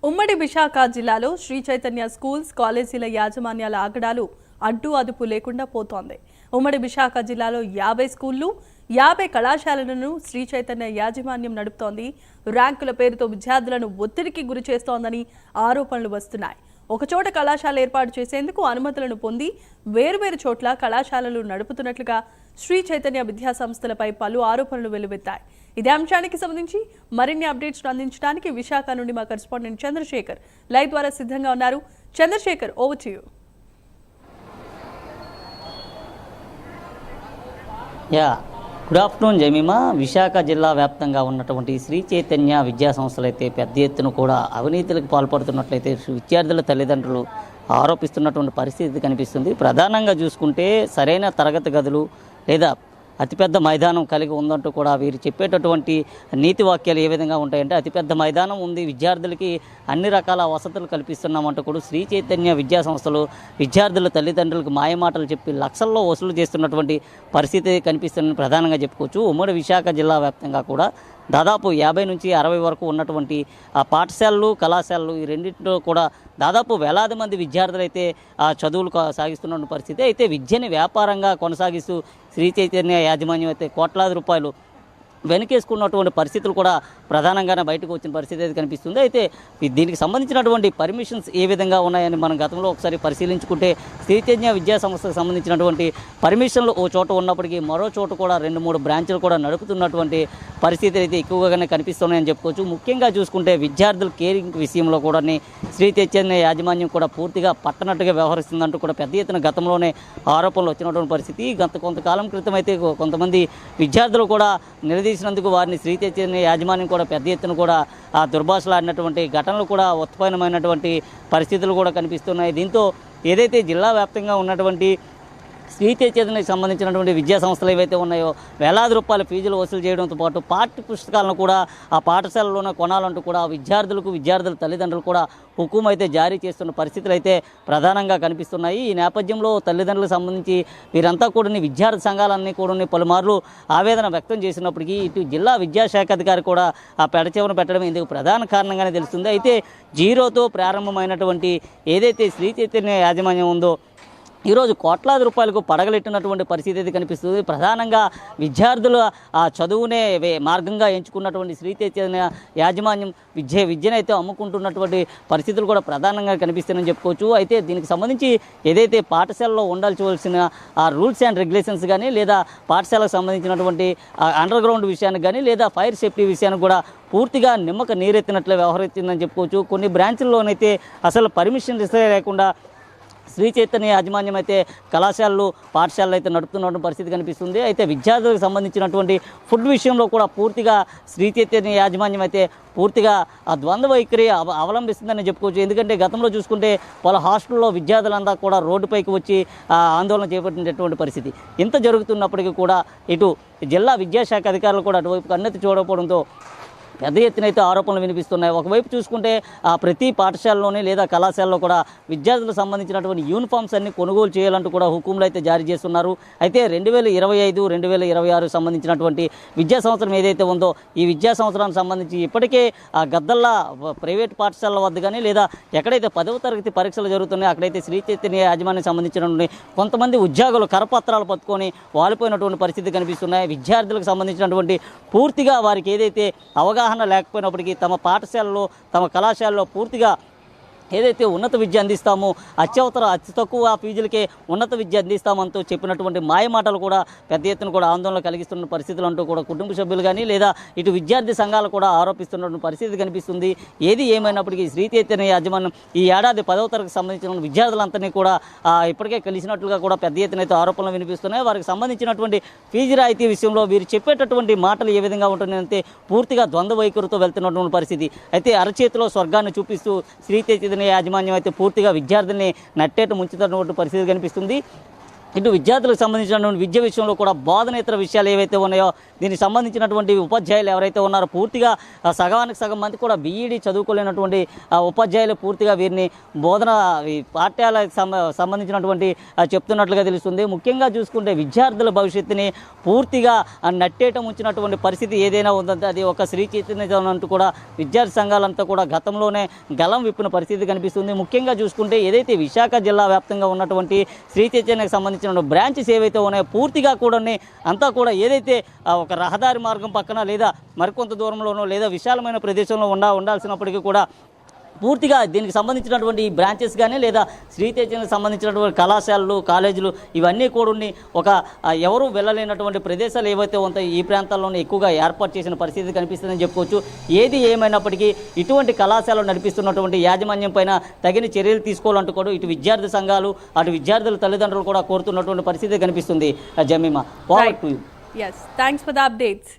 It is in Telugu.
ఉమ్మడి విశాఖ జిల్లాలో శ్రీ చైతన్య స్కూల్స్ కాలేజీల యాజమాన్యాల ఆగడాలు అడ్డు అదుపు లేకుండా పోతోంది. ఉమ్మడి విశాఖ జిల్లాలో 50 స్కూళ్లు 50 కళాశాలలను శ్రీ చైతన్య యాజమాన్యం నడుపుతోంది. ర్యాంకుల పేరుతో విద్యార్థులను ఒత్తిడికి గురి చేస్తోందని ఆరోపణలు వస్తున్నాయి. ఒకచోట కళాశాల ఏర్పాటు చేసేందుకు అనుమతులను పొంది వేర్వేరు చోట్ల కళాశాలలు నడుపుతున్నట్లుగా శ్రీ చైతన్య విద్యా సంస్థలపై పలు ఆరోపణలు వెలువెత్తాయి. ఇదే అంశానికి సంబంధించి మరిన్ని అప్డేట్స్ అందించడానికి విశాఖ నుండి మా కరెస్పాండెంట్ చంద్రశేఖర్ లైవ్ ద్వారా సిద్ధంగా ఉన్నారు. Chandrashekhar, over to you. Good afternoon Jemima. Visakha జిల్లా వ్యాప్తంగా ఉన్నటువంటి శ్రీ చైతన్య విద్యా సంస్థలు అయితే పెద్ద ఎత్తున కూడా అవినీతులకు పాల్పడుతున్నట్లయితే విద్యార్థుల తల్లిదండ్రులు ఆరోపిస్తున్నటువంటి పరిస్థితి కనిపిస్తుంది. ప్రధానంగా చూసుకుంటే సరైన తరగతి గదులు లేదా అతిపెద్ద మైదానం కలిగి ఉందంటూ కూడా వీరు చెప్పేటటువంటి నీతి వాక్యాలు ఏ విధంగా ఉంటాయంటే, అతిపెద్ద మైదానం ఉంది, విద్యార్థులకి అన్ని రకాల వసతులు కల్పిస్తున్నామంటూ కూడా శ్రీ చైతన్య విద్యా సంస్థలు విద్యార్థుల తల్లిదండ్రులకు మాయమాటలు చెప్పి లక్షల్లో వసూలు చేస్తున్నటువంటి పరిస్థితి కనిపిస్తుందని ప్రధానంగా చెప్పుకోవచ్చు. ఉమ్మడి విశాఖ జిల్లా వ్యాప్తంగా కూడా దాదాపు 50 నుంచి 60 వరకు ఉన్నటువంటి ఆ పాఠశాలలు కళాశాలలు ఈ రెండింటిలో కూడా దాదాపు వేలాది మంది విద్యార్థులు అయితే ఆ చదువులు సాగిస్తున్న పరిస్థితి. అయితే విద్యని వ్యాపారంగా కొనసాగిస్తూ శ్రీ చైతన్య యాజమాన్యం అయితే కోట్లాది రూపాయలు వెనకేసుకున్నటువంటి పరిస్థితులు కూడా ప్రధానంగానే బయటకు వచ్చిన పరిస్థితి అయితే కనిపిస్తుంది. అయితే దీనికి సంబంధించినటువంటి పర్మిషన్స్ ఏ విధంగా ఉన్నాయని మనం గతంలో ఒకసారి పరిశీలించుకుంటే శ్రీ చైతన్య విద్యా సంస్థకు సంబంధించినటువంటి పర్మిషన్లు ఓ చోట ఉన్నప్పటికీ మరో చోట కూడా 2-3 బ్రాంచ్లు కూడా నడుపుతున్నటువంటి పరిస్థితి అయితే ఎక్కువగానే కనిపిస్తున్నాయని చెప్పుకోవచ్చు. ముఖ్యంగా చూసుకుంటే విద్యార్థుల కేరింగ్ విషయంలో కూడా శ్రీ చైతన్య యాజమాన్యం కూడా పూర్తిగా పట్టనట్టుగా వ్యవహరిస్తుందంటూ కూడా పెద్ద ఎత్తున గతంలోనే ఆరోపణలు వచ్చినటువంటి పరిస్థితి. కొంతకాలం క్రితం అయితే కొంతమంది విద్యార్థులు కూడా నిలదీసినందుకు వారిని శ్రీ చైతన్య యాజమాన్యం కూడా పెద్ద ఎత్తున కూడా ఆ దుర్భాషలాడినటువంటి ఘటనలు కూడా ఉత్పన్నమైనటువంటి పరిస్థితులు కూడా కనిపిస్తున్నాయి. దీంతో ఏదైతే జిల్లా వ్యాప్తంగా ఉన్నటువంటి శ్రీ చైతన్యకు సంబంధించినటువంటి విద్యా సంస్థలు ఏవైతే ఉన్నాయో వేలాది రూపాయల ఫీజులు వసూలు చేయడంతో పాటు పాఠ్య పుస్తకాలను కూడా ఆ పాఠశాలలోనే కొనాలంటూ కూడా విద్యార్థుల తల్లిదండ్రులు కూడా హుకుం అయితే జారీ చేస్తున్న పరిస్థితులు అయితే ప్రధానంగా కనిపిస్తున్నాయి. ఈ నేపథ్యంలో తల్లిదండ్రులకు సంబంధించి వీరంతా కూడా విద్యార్థి సంఘాలన్నీ కూడా పలుమార్లు ఆవేదన వ్యక్తం చేసినప్పటికీ ఇటు జిల్లా విద్యాశాఖ అధికారి కూడా ఆ పెడచెవిన పెట్టడం ఇందుకు ప్రధాన కారణంగానే తెలుస్తుంది. అయితే జీరోతో ప్రారంభమైనటువంటి ఏదైతే శ్రీ చైతన్య యాజమాన్యం ఉందో ఈరోజు కోట్లాది రూపాయలకు పడగలెట్టినటువంటి పరిస్థితి అయితే కనిపిస్తుంది. ప్రధానంగా విద్యార్థుల ఆ చదువునే మార్గంగా ఎంచుకున్నటువంటి శ్రీ చైతన్య యాజమాన్యం విద్యనైతే అమ్ముకుంటున్నటువంటి పరిస్థితులు కూడా ప్రధానంగా కనిపిస్తున్నాయని చెప్పుకోవచ్చు. అయితే దీనికి సంబంధించి ఏదైతే పాఠశాలలో ఉండాల్సిన ఆ రూల్స్ అండ్ రెగ్యులేషన్స్ కానీ లేదా పాఠశాలకు సంబంధించినటువంటి అండర్ గ్రౌండ్ విషయానికి కానీ లేదా ఫైర్ సేఫ్టీ విషయానికి కూడా పూర్తిగా నిమ్మక నీరెత్తినట్లు వ్యవహరించిందని చెప్పుకోవచ్చు. కొన్ని బ్రాంచుల్లోనైతే అసలు పర్మిషన్ లేకుండా శ్రీ చైతన్య యాజమాన్యం అయితే కళాశాలలు పాఠశాలలు అయితే నడుపుతున్న పరిస్థితి కనిపిస్తుంది. అయితే విద్యార్థులకు సంబంధించినటువంటి ఫుడ్ విషయంలో కూడా పూర్తిగా శ్రీ చైతన్య యాజమాన్యం అయితే పూర్తిగా ఆ ద్వంద్వ వైఖరి అవలంబిస్తుందని చెప్పుకోవచ్చు. ఎందుకంటే గతంలో చూసుకుంటే వాళ్ళ హాస్టల్లో విద్యార్థులంతా కూడా రోడ్డుపైకి వచ్చి ఆందోళన చేపట్టినటువంటి పరిస్థితి. ఇంత జరుగుతున్నప్పటికీ కూడా ఇటు జిల్లా విద్యాశాఖ అధికారులు కూడా అటువైపు కన్నెత్తి చూడకపోవడంతో పెద్ద ఎత్తున అయితే ఆరోపణలు వినిపిస్తున్నాయి. ఒకవైపు చూసుకుంటే ప్రతి పాఠశాలలోనే లేదా కళాశాలలో కూడా విద్యార్థులకు సంబంధించినటువంటి యూనిఫామ్స్ అన్ని కొనుగోలు చేయాలంటూ కూడా హుకుములు అయితే జారీ చేస్తున్నారు. అయితే 2025-2026 సంబంధించినటువంటి విద్యా సంవత్సరం ఏదైతే ఉందో ఈ విద్యా సంవత్సరానికి సంబంధించి ఇప్పటికే గద్దల్లా ప్రైవేట్ పాఠశాలల వద్ద కానీ లేదా ఎక్కడైతే 10వ తరగతి పరీక్షలు జరుగుతున్నాయో అక్కడైతే శ్రీ చైతన్య యాజమాన్యం సంబంధించినటువంటి కొంతమంది ఉద్యోగులు కరపత్రాలు పట్టుకొని వాలిపోయినటువంటి పరిస్థితి కనిపిస్తున్నాయి. విద్యార్థులకు సంబంధించినటువంటి పూర్తిగా వారికి ఏదైతే అవగాహన లేకపోయినప్పటికీ తమ పాఠశాలలో తమ కళాశాలలో పూర్తిగా ఏదైతే ఉన్నత విద్య అందిస్తామో అతి తక్కువ ఫీజులకే ఉన్నత విద్య అందిస్తామంటూ చెప్పినటువంటి మాయమాటలు కూడా పెద్ద ఎత్తున కూడా ఆందోళన కలిగిస్తున్న పరిస్థితులు అంటూ కూడా కుటుంబ సభ్యులు కానీ లేదా ఇటు విద్యార్థి సంఘాలు కూడా ఆరోపిస్తున్నటువంటి పరిస్థితి కనిపిస్తుంది. ఏది ఏమైనప్పటికీ శ్రీ చైతన్య యాజమాన్యం ఈ ఏడాది 10వ తరగతికి సంబంధించిన విద్యార్థులందరినీ కూడా ఇప్పటికే కలిసినట్లుగా కూడా పెద్ద ఎత్తున అయితే ఆరోపణలు వినిపిస్తున్నాయి. వారికి సంబంధించినటువంటి ఫీజు రాయితీ విషయంలో వీరు చెప్పేటటువంటి మాటలు ఏ విధంగా ఉంటుందంటే పూర్తిగా ద్వంద్వ వైఖరితో వెళ్తున్నటువంటి పరిస్థితి. అయితే అరచేతిలో స్వర్గాన్ని చూపిస్తూ శ్రీ చైతన్య యాజమాన్యం అయితే పూర్తిగా విద్యార్థుల్ని నట్టేట ముంచుతున్నటువంటి పరిస్థితి కనిపిస్తుంది. ఇటు విద్యార్థులకు సంబంధించినటువంటి విద్య విషయంలో కూడా బోధనేతర విషయాలు ఏవైతే ఉన్నాయో దీనికి సంబంధించినటువంటి ఉపాధ్యాయులు ఎవరైతే ఉన్నారో పూర్తిగా సగానికి సగం మంది కూడా బీఈడీ చదువుకోలేనటువంటి ఉపాధ్యాయులు పూర్తిగా వీరిని బోధన ఈ పాఠ్యాలకు సంబంధించినటువంటి చెప్తున్నట్లుగా తెలుస్తుంది. ముఖ్యంగా చూసుకుంటే విద్యార్థుల భవిష్యత్తుని పూర్తిగా నట్టేయటం ఉంచినటువంటి పరిస్థితి ఏదైనా ఉందంటే అది ఒక శ్రీ చైతన్య అంటూ కూడా విద్యార్థి సంఘాలంతా కూడా గతంలోనే గలం విప్పిన పరిస్థితి కనిపిస్తుంది. ముఖ్యంగా చూసుకుంటే ఏదైతే విశాఖ జిల్లా వ్యాప్తంగా ఉన్నటువంటి శ్రీ చైతన్యకు సంబంధించిన బ్రాంచెస్ ఏవైతే ఉన్నాయో పూర్తిగా కూడా అంతా కూడా ఏదైతే ఒక రహదారి మార్గం పక్కన లేదా మరికొంత దూరంలోనో లేదా విశాలమైన ప్రదేశంలో ఉండాల్సినప్పటికీ కూడా పూర్తిగా దీనికి సంబంధించినటువంటి ఈ బ్రాంచెస్ కానీ లేదా శ్రీ చైతన్యకు సంబంధించినటువంటి కళాశాలలు కాలేజీలు ఇవన్నీ కూడా ఒక ఎవరు వెళ్ళలేనటువంటి ప్రదేశాలు ఏవైతే ఉంటాయో ఈ ప్రాంతాల్లోనే ఎక్కువగా ఏర్పాటు చేసిన పరిస్థితి కనిపిస్తుందని చెప్పుకోవచ్చు. ఏది ఏమైనప్పటికీ ఇటువంటి కళాశాలలు నడిపిస్తున్నటువంటి యాజమాన్యం పైన తగిన చర్యలు తీసుకోవాలంటూ కూడా ఇటు విద్యార్థి సంఘాలు అటు విద్యార్థుల తల్లిదండ్రులు కూడా కోరుతున్నటువంటి పరిస్థితి కనిపిస్తుంది. Jemimah, forward to you. Yes, thanks for the updates.